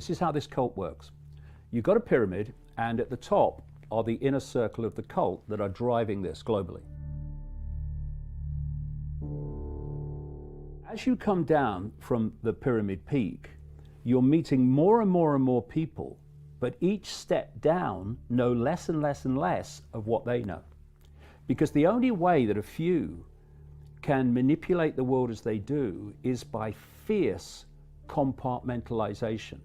This is how this cult works. You've got a pyramid, and at the top are the inner circle of the cult that are driving this globally. As you come down from the pyramid peak, you're meeting more and more and more people, but each step down know less and less and less of what they know. Because the only way that a few can manipulate the world as they do is by fierce compartmentalization,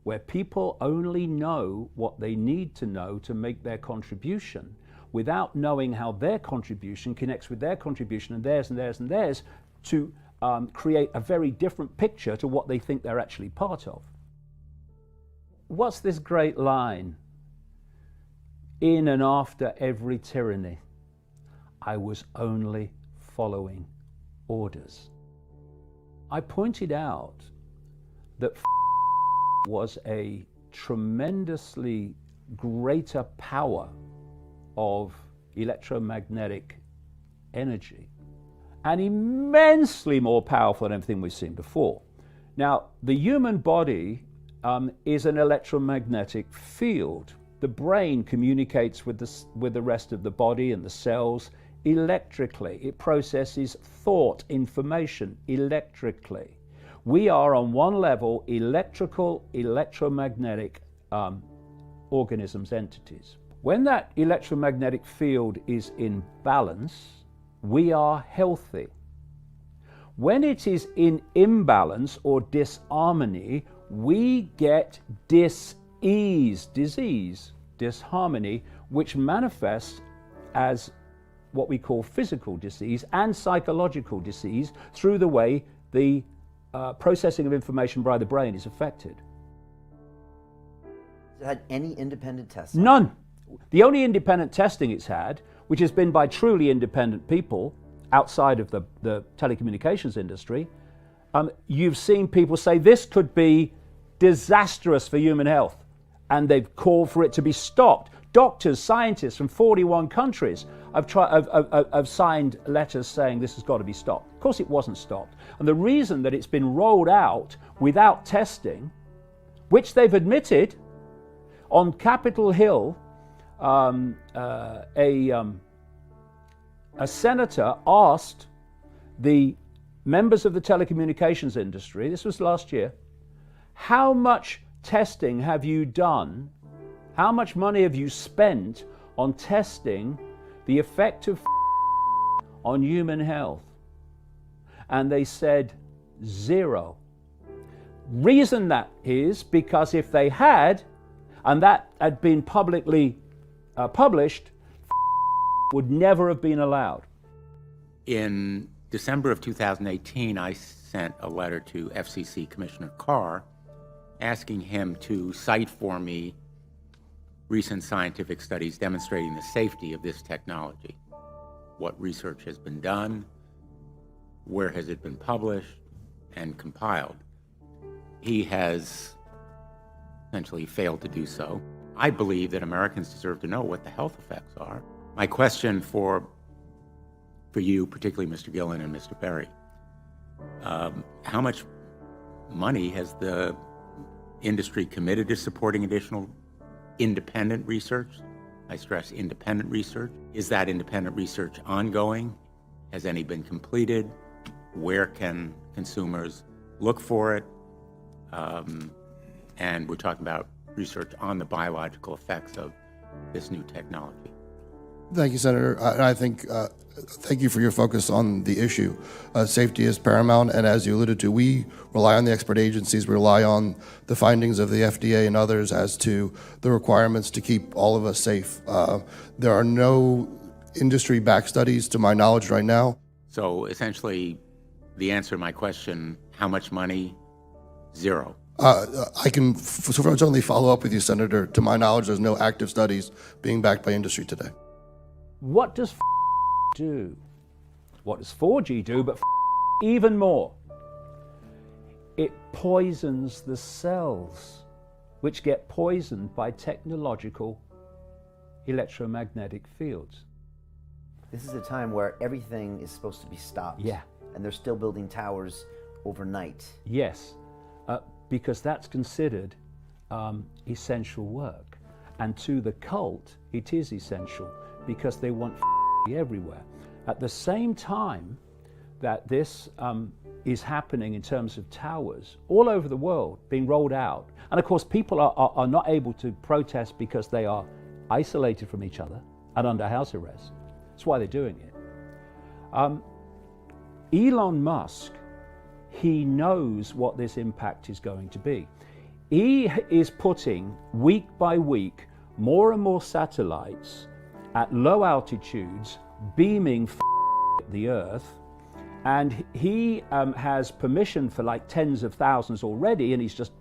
where people only know what they need to know to make their contribution without knowing how their contribution connects with their contribution and theirs and theirs and theirs to create a very different picture to what they think they're actually part of. What's this great line? In and after every tyranny, I was only following orders. I pointed out that was a tremendously greater power of electromagnetic energy and immensely more powerful than everything we've seen before. Now, the human body is an electromagnetic field. The brain communicates with the rest of the body and the cells electrically. It processes thought, information electrically. We are on one level electrical, electromagnetic organisms, entities. When that electromagnetic field is in balance, we are healthy. When it is in imbalance or disharmony, we get dis-ease, disease, disharmony, which manifests as what we call physical disease and psychological disease through the way the processing of information by the brain is affected. Has it had any independent testing? None. The only independent testing it's had, which has been by truly independent people outside of the telecommunications industry, you've seen people say this could be disastrous for human health, and they've called for it to be stopped. Doctors, scientists from 41 countries have signed letters saying this has got to be stopped. Of course it wasn't stopped. And the reason that it's been rolled out without testing, which they've admitted on Capitol Hill, a senator asked the members of the telecommunications industry, this was last year, how much testing have you done? How much money have you spent on testing the effect of on human health? And they said 0. Reason that is because if they had, and that had been publicly published, would never have been allowed. In December of 2018, I sent a letter to FCC Commissioner Carr asking him to cite for me recent scientific studies demonstrating the safety of this technology. What research has been done, where has it been published and compiled. He has essentially failed to do so. I believe that Americans deserve to know what the health effects are. My question for you, particularly Mr. Gillen and Mr. Berry, how much money has the industry committed to supporting additional independent research? I stress independent research. Is that independent research ongoing? Has any been completed? Where can consumers look for it? And we're talking about research on the biological effects of this new technology. Thank you, Senator. I think, thank you for your focus on the issue. Safety is paramount, and as you alluded to, we rely on the expert agencies, we rely on the findings of the FDA and others as to the requirements to keep all of us safe. There are no industry-backed studies, to my knowledge, right now. So essentially, the answer to my question, how much money? 0. I can certainly follow up with you, Senator. To my knowledge, there's no active studies being backed by industry today. What does do? What does 4G do, but even more? It poisons the cells, which get poisoned by technological electromagnetic fields. This is a time where everything is supposed to be stopped. Yeah. And they're still building towers overnight. Yes, because that's considered essential work. And to the cult, it is essential because they want everywhere. At the same time that this is happening in terms of towers all over the world being rolled out, and of course people are not able to protest because they are isolated from each other and under house arrest. That's why they're doing it. Elon Musk, he knows what this impact is going to be. He is putting, week by week, more and more satellites at low altitudes, beaming the Earth, and he has permission for like tens of thousands already, and he's just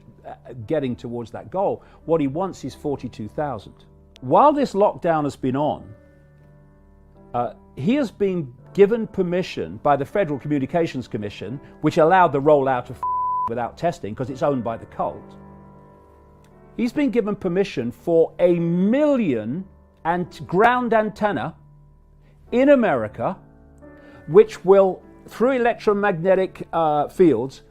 getting towards that goal. What he wants is 42,000. While this lockdown has been on, he has been given permission by the Federal Communications Commission, which allowed the rollout of without testing because it's owned by the cult. He's been given permission for 1 million ground antenna in America, which will, through electromagnetic fields,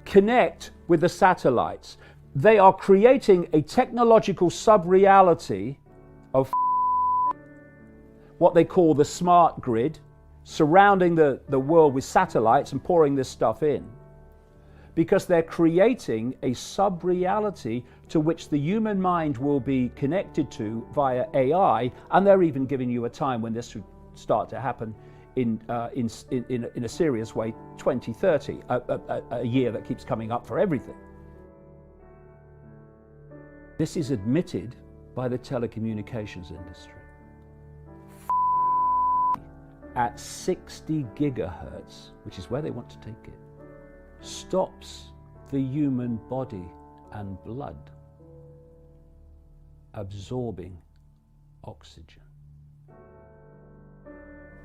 connect with the satellites. They are creating a technological sub-reality of what they call the smart grid, surrounding the world with satellites and pouring this stuff in, because they're creating a sub-reality to which the human mind will be connected to via AI, and they're even giving you a time when this should start to happen in a serious way, 2030, a year that keeps coming up for everything. This is admitted by the telecommunications industry. At 60 gigahertz, which is where they want to take it, stops the human body and blood absorbing oxygen.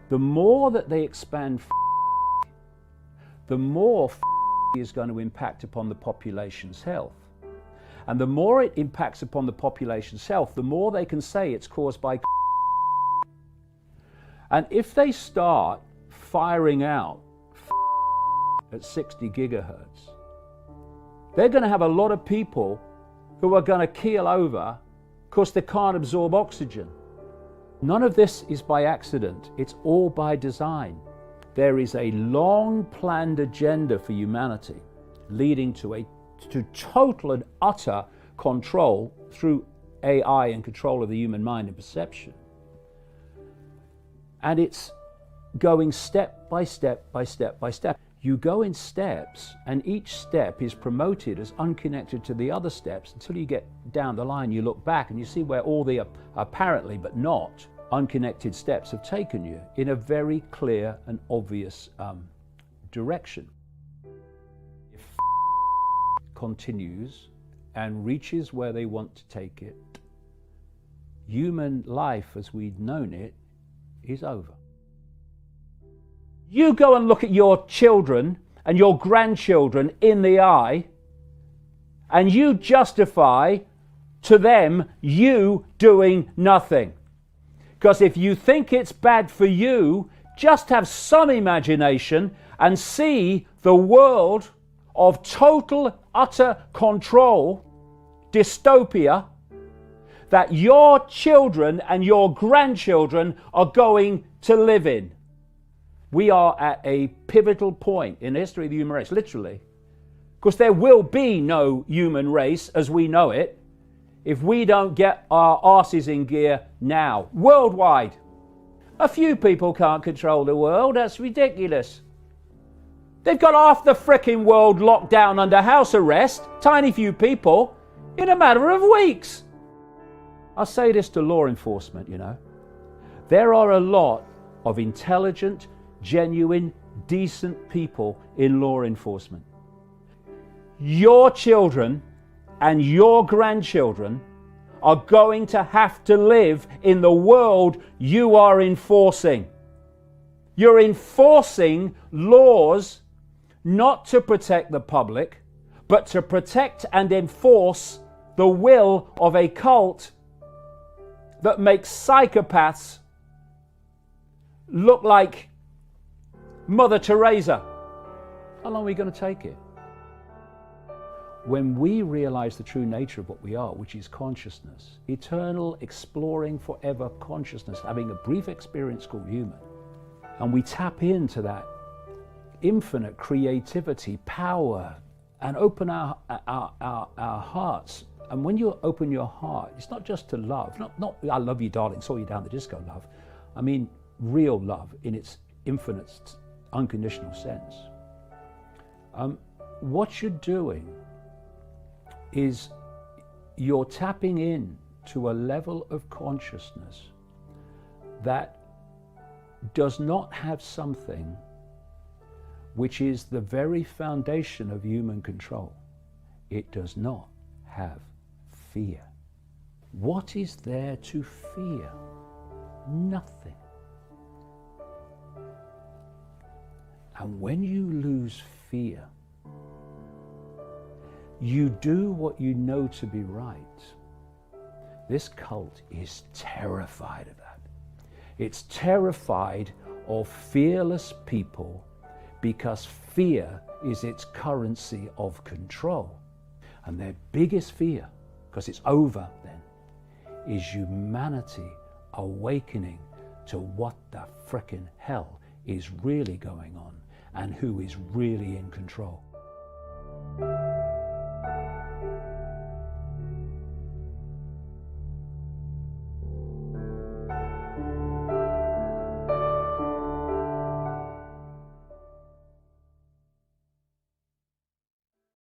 The more that they expand, the more is going to impact upon the population's health. And the more it impacts upon the population's health, the more they can say it's caused by. And if they start firing out at 60 gigahertz, they're going to have a lot of people who are going to keel over because they can't absorb oxygen. None of this is by accident. It's all by design. There is a long planned agenda for humanity leading to total and utter control through AI and control of the human mind and perception. And it's going step by step by step by step. You go in steps, and each step is promoted as unconnected to the other steps until you get down the line. You look back and you see where all the apparently but not unconnected steps have taken you in a very clear and obvious direction. If continues and reaches where they want to take it, human life as we'd known it is over. You go and look at your children and your grandchildren in the eye, and you justify to them you doing nothing. Because if you think it's bad for you, just have some imagination and see the world of total, utter control, dystopia, that your children and your grandchildren are going to live in. We are at a pivotal point in the history of the human race, literally, because there will be no human race as we know it if we don't get our arses in gear now, worldwide. A few people can't control the world, that's ridiculous. They've got half the frickin' world locked down under house arrest, tiny few people, in a matter of weeks. I'll say this to law enforcement, there are a lot of intelligent, genuine, decent people in law enforcement. Your children and your grandchildren are going to have to live in the world you are enforcing. You're enforcing laws not to protect the public, but to protect and enforce the will of a cult that makes psychopaths look like Mother Teresa. How long are we going to take it? when we realize the true nature of what we are, which is consciousness, eternal, exploring forever consciousness, having a brief experience called human, and we tap into that infinite creativity, power, and open our hearts. And when you open your heart, it's not just to love, not I love you, darling, saw you down the disco love. I mean real love in its infinite, unconditional sense. What you're doing is you're tapping in to a level of consciousness that does not have something which is the very foundation of human control. It does not have fear. What is there to fear? Nothing. And when you lose fear, you do what you know to be right. This cult is terrified of that. It's terrified of fearless people because fear is its currency of control. And their biggest fear, because it's over then, is humanity awakening to what the frickin' hell is really going on and who is really in control.